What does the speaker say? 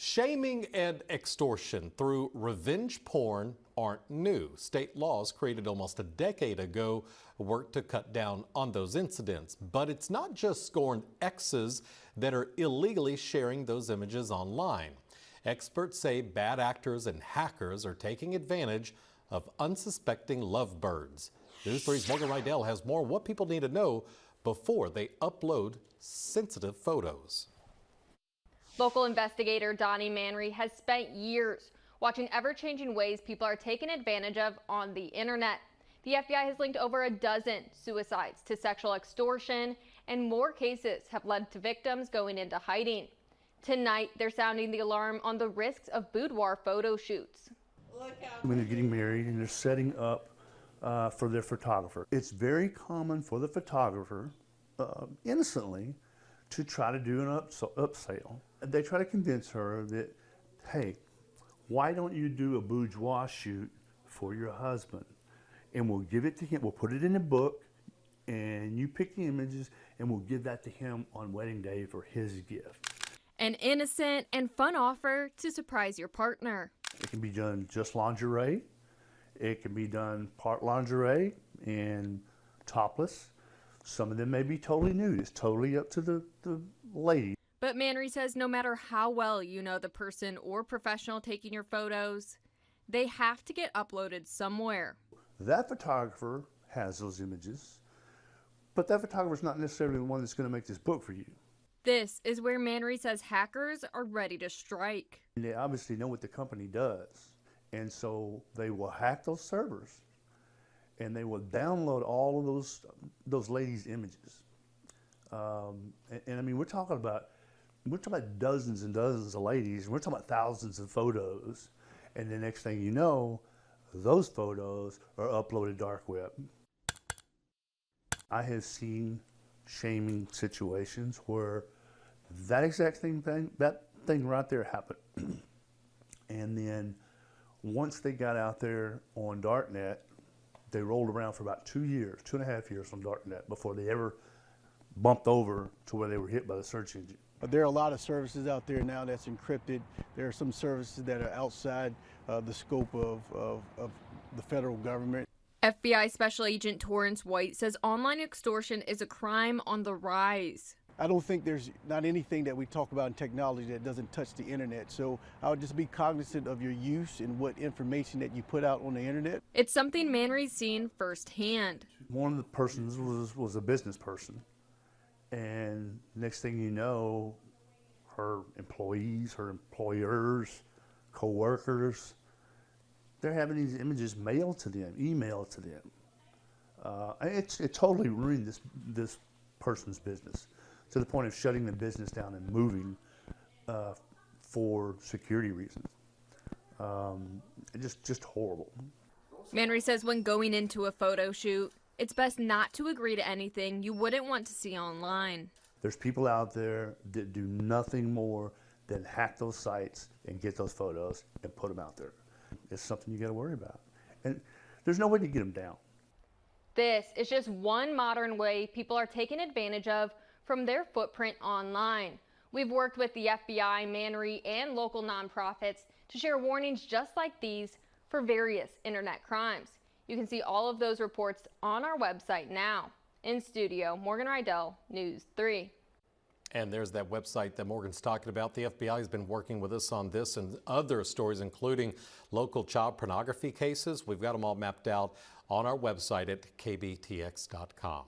Shaming and extortion through revenge porn aren't new. State laws created almost a decade ago work to cut down on those incidents. But it's not just scorned exes that are illegally sharing those images online. Experts say bad actors and hackers are taking advantage of unsuspecting lovebirds. News 3's Morgan Rydell has more on what people need to know before they upload sensitive photos. Local investigator Donnie Manry has spent years watching ever-changing ways people are taken advantage of on the internet. The FBI has linked over a dozen suicides to sexual extortion, and more cases have led to victims going into hiding. Tonight, they're sounding the alarm on the risks of boudoir photo shoots. When they're getting married and they're setting up for their photographer, it's very common for the photographer, innocently, to try to do an upsell. They try to convince her that, hey, why don't you do a boudoir shoot for your husband? And we'll give it to him, we'll put it in a book, and you pick the images, and we'll give that to him on wedding day for his gift. An innocent and fun offer to surprise your partner. It can be done just lingerie. It can be done part lingerie and topless. Some of them may be totally nude. It's totally up to the lady. But Manry says no matter how well you know the person or professional taking your photos, they have to get uploaded somewhere. That photographer has those images, but that photographer is not necessarily the one that's going to make this book for you. This is where Manry says hackers are ready to strike. They obviously know what the company does, and so they will hack those servers, and they will download all of those ladies' images. And I mean, we're talking about dozens and dozens of ladies, and we're talking about thousands of photos, and the next thing you know, those photos are uploaded dark web. I have seen shaming situations where that exact that thing right there happened. And then once they got out there on darknet, they rolled around for about 2 years, 2.5 years on darknet before they ever bumped over to where they were hit by the search engine. There are a lot of services out there now that's encrypted. There are some services that are outside the scope of the federal government. FBI Special Agent Torrance White says online extortion is a crime on the rise. I don't think there's not anything that we talk about in technology that doesn't touch the internet. So I would just be cognizant of your use and what information that you put out on the internet. It's something Manry's seen firsthand. One of the persons was a business person. And next thing you know, her employees, her employers, co-workers, they're having these images mailed to them, emailed to them. It totally ruined this person's business to the point of shutting the business down and moving for security reasons. Just horrible. Manry says when going into a photo shoot, it's best not to agree to anything you wouldn't want to see online. There's people out there that do nothing more than hack those sites and get those photos and put them out there. It's something you got to worry about. And there's no way to get them down. This is just one modern way people are taken advantage of from their footprint online. We've worked with the FBI, Manry, and local nonprofits to share warnings just like these for various internet crimes. You can see all of those reports on our website now. In studio, Morgan Rydell, News 3. And there's that website that Morgan's talking about. The FBI has been working with us on this and other stories, including local child pornography cases. We've got them all mapped out on our website at kbtx.com.